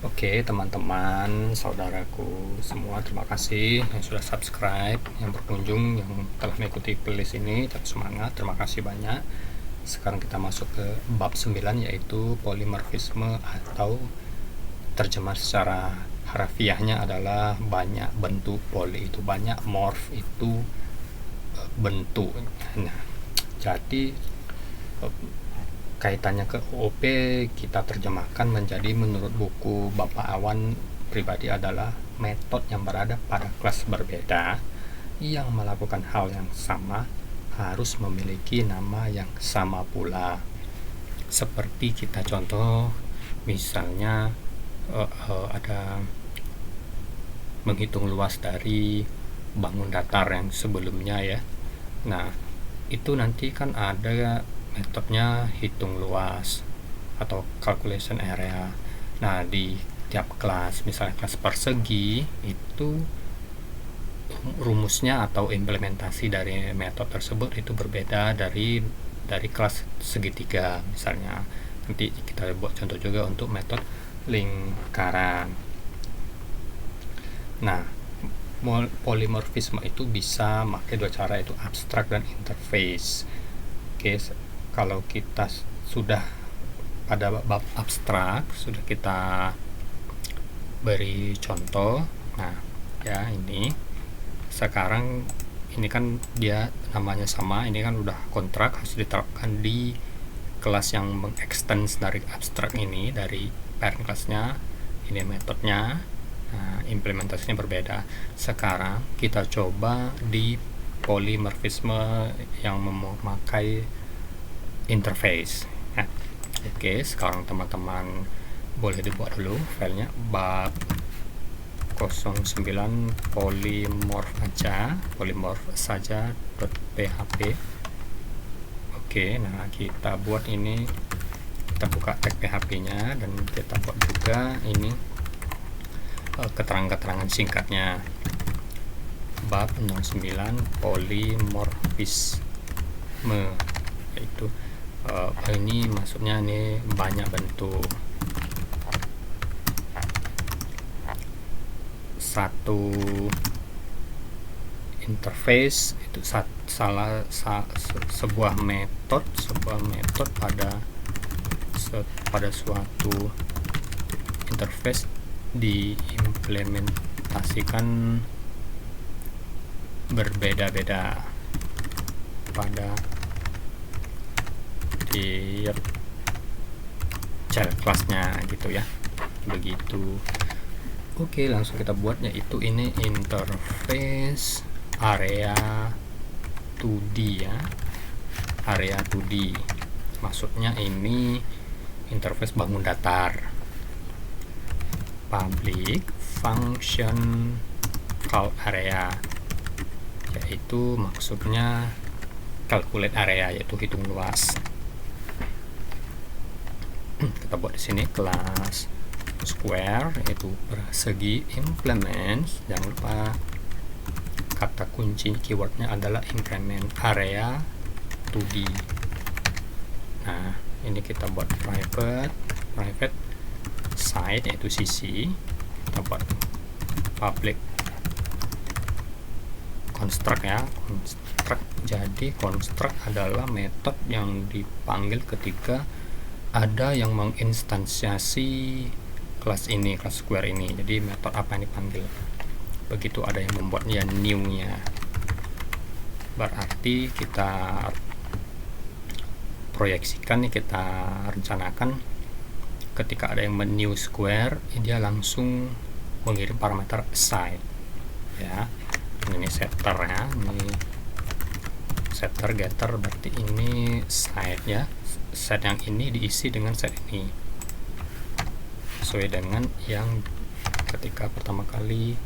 Oke, teman-teman, saudaraku semua, terima kasih yang sudah subscribe, yang berkunjung, yang telah mengikuti playlist ini. Tetap semangat, terima kasih banyak. Sekarang kita masuk ke bab 9, yaitu polimorfisme, atau terjemah secara harafiahnya adalah banyak bentuk. Poli itu banyak, morf itu bentuk. Nah, jadi kaitannya ke OOP kita terjemahkan menjadi menurut buku Bapak Awan pribadi adalah metode yang berada pada kelas berbeda yang melakukan hal yang sama harus memiliki nama yang sama pula. Seperti kita contoh misalnya ada menghitung luas dari bangun datar yang sebelumnya ya. Nah, itu nanti kan ada metodenya hitung luas atau calculation area. Nah, di tiap kelas, misalnya kelas persegi, itu rumusnya atau implementasi dari metode tersebut itu berbeda dari kelas segitiga misalnya. Nanti kita buat contoh juga untuk metode lingkaran. Nah, polimorfisme itu bisa pakai dua cara, itu abstrak dan interface. Oke, kalau kita sudah pada bab abstrak sudah kita beri contoh. Nah, ya ini sekarang ini kan dia namanya sama, ini kan udah kontrak harus diterapkan di kelas yang mengextend dari abstrak ini, dari parent kelasnya. Ini metodenya. Nah, implementasinya berbeda. Sekarang kita coba di polimorfisme yang memakai interface. Nah, oke, sekarang teman-teman boleh dibuat dulu filenya bab 09 polimorf saja .php. Oke, nah kita buat ini, kita buka tag PHP-nya dan kita buat juga ini keterangan-keterangan singkatnya. Bab 09 polimorfisme, yaitu ini maksudnya ini banyak bentuk. Satu interface itu sebuah metode pada suatu interface diimplementasikan berbeda-beda pada tiap child kelasnya gitu ya, begitu. Oke, langsung kita buat, yaitu ini interface area 2D ya, area 2D. Maksudnya ini interface bangun datar. Public function call area, yaitu maksudnya calculate area, yaitu hitung luas. Kita buat di sini kelas square, yaitu persegi, implement, jangan lupa kata kunci keywordnya adalah implement area 2D. Nah, ini kita buat private side, yaitu sisi. Kita buat public construct ya, construct. Jadi construct adalah metode yang dipanggil ketika ada yang menginstansiasi kelas ini, kelas square ini. Jadi metode apa yang dipanggil begitu ada yang membuatnya new-nya. Berarti kita proyeksikan nih, kita rencanakan ketika ada yang new square, dia langsung mengirim parameter aside ya. Ini setter ya, ini setter getter, berarti ini side ya. Set yang ini diisi dengan set ini sesuai dengan yang ketika pertama kali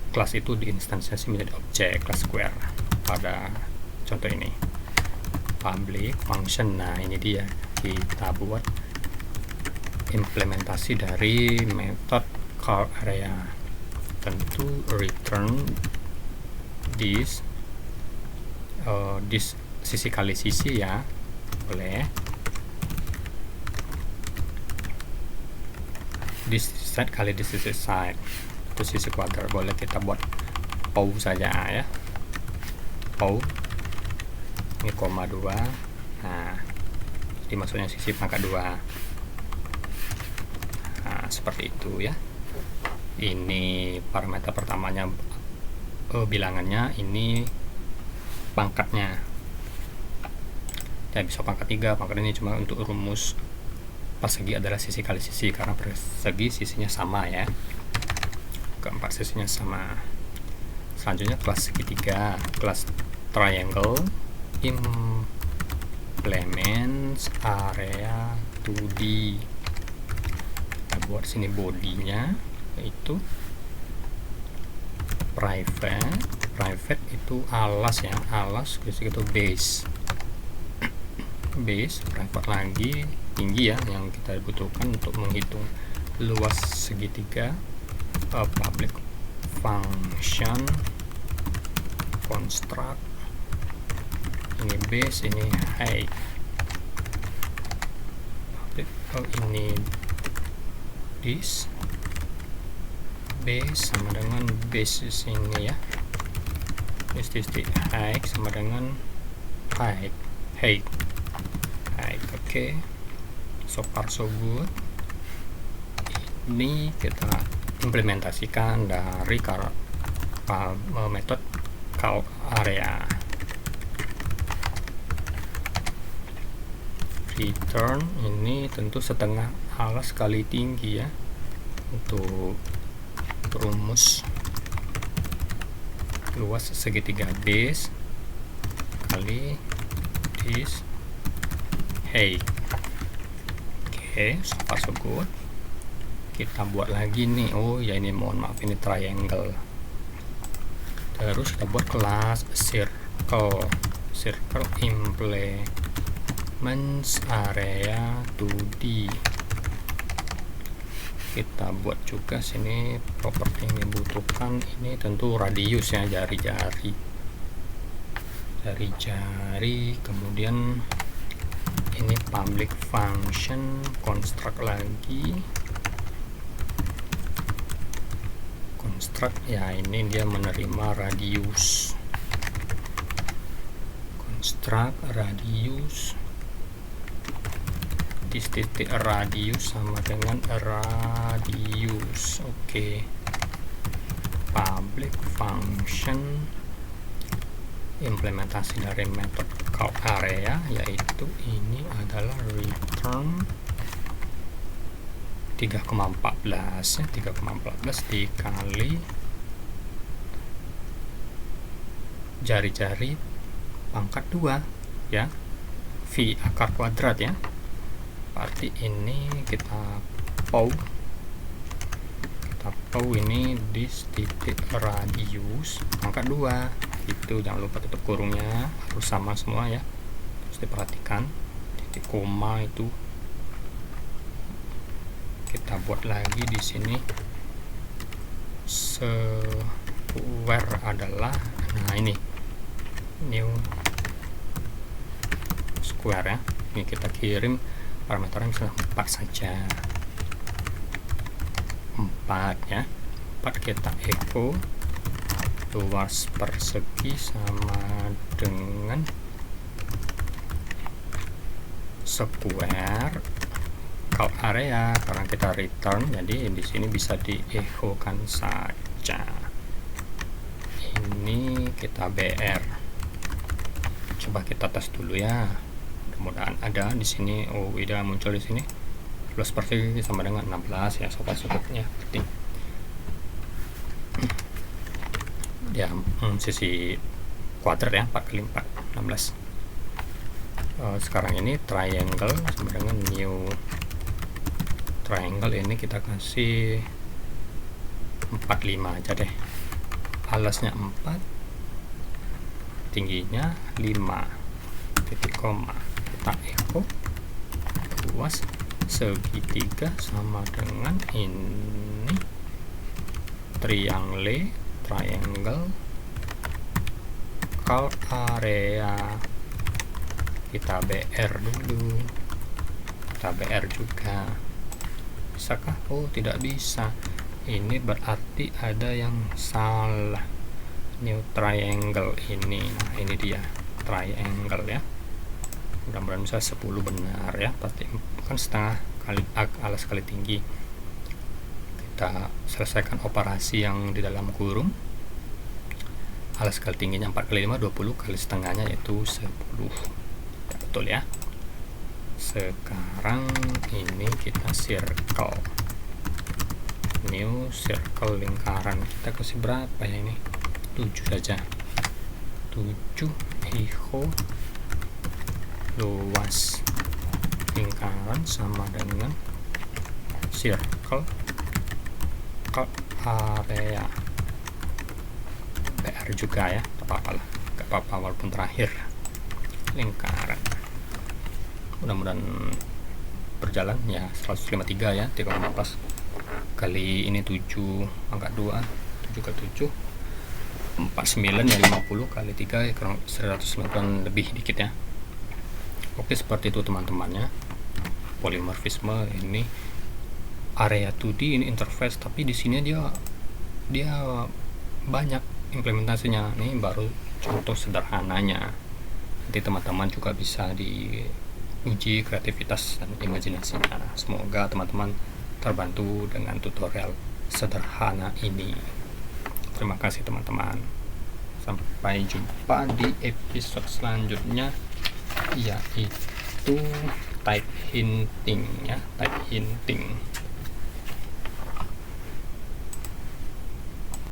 kelas itu diinstansiasi menjadi objek kelas square pada contoh ini. Public function, nah ini dia, kita buat implementasi dari method call area. Tentu return this sisi kali sisi ya, boleh. this side kali this side, itu sisi kuadrat. Boleh kita buat POW saja ya, POW ini koma 2. Nah, jadi maksudnya sisi pangkat 2. Nah, seperti itu ya. Ini parameter pertamanya, bilangannya, ini pangkatnya. Ya bisa pangkat 3, pangkat ini cuma untuk rumus persegi adalah sisi kali sisi, karena persegi sisinya sama ya, keempat sisinya sama. Selanjutnya kelas segitiga, kelas triangle, implements area 2D. Kita buat sini bodinya, yaitu private itu alas ya, alas itu base private lagi tinggi ya, yang kita butuhkan untuk menghitung luas segitiga. Public function construct, ini base, ini height. Ini this base sama dengan base ini ya, this height sama dengan height. Oke, so far so good. Ini kita implementasikan dari metode calc area. Return ini tentu setengah alas kali tinggi ya, untuk rumus luas segitiga base kali this height. Oke, so far so good. Kita buat lagi nih, oh ya ini mohon maaf, ini triangle. Terus kita buat kelas circle implements area 2D. Kita buat juga sini properti yang dibutuhkan, ini tentu radius ya, jari-jari, kemudian ini public function construct lagi, construct ya, ini dia menerima radius, construct radius, titik radius sama dengan radius. Oke, public function implementasi dari metode calc area, yaitu ini adalah return 3,14 ya, 3,14 dikali jari-jari pangkat 2 ya, V akar kuadrat ya. Berarti ini kita POW ini di titik radius pangkat 2 itu, jangan lupa tutup kurungnya, harus sama semua ya, harus diperhatikan. Titik koma itu kita buat lagi di sini. Square adalah, nah ini new square ya, ini kita kirim parameternya misalnya 4 saja, 4 ya, 4 kita echo luas persegi sama dengan square calc area, karena kita return jadi di sini bisa diechokan saja. Ini kita BR, coba kita tes dulu ya, mudah-mudahan ada di sini. Oh, udah muncul di sini, luas persegi sama dengan 16 ya, sobat-sobatnya. Berarti ya sisi kuadrat ya, 4 kali 4 16. Sekarang ini triangle sama dengan new triangle, ini kita kasih 45 aja deh, alasnya 4, tingginya 5, titik koma, kita echo luas segitiga sama dengan ini triangle calc area. Kita BR dulu, kita BR juga Bisakah? Oh, tidak bisa. Ini berarti ada yang salah. New triangle ini. Nah, ini dia triangle ya. Mudah-mudahan bisa 10 benar ya. Pasti kan setengah kali alas kali tinggi. Kita selesaikan operasi yang di dalam kurung. Alas kali tingginya 4 kali 5 20 kali setengahnya yaitu 10 ya, betul ya. Sekarang ini kita circle, new circle lingkaran. Kita kasih berapa ya ini? 7 saja. 7 iho luas lingkaran sama dengan circle ke area PR juga ya, gak apa-apa lah, gak apa-apa walaupun terakhir lingkaran. Mudah-mudahan berjalan ya. 153 ya, 3,14 kali ini 7 angka 2, 7 ke 7 49 ya, 50 kali 3 ya, kurang 190 lebih dikit ya. Oke, seperti itu teman-temannya. Polimorfisme ini area 2D, ini interface, tapi di sini dia banyak implementasinya. Nih baru contoh sederhananya. Nanti teman-teman juga bisa diuji kreativitas dan imajinasinya. Semoga teman-teman terbantu dengan tutorial sederhana ini. Terima kasih teman-teman. Sampai jumpa di episode selanjutnya, yaitu type hinting ya, type hinting.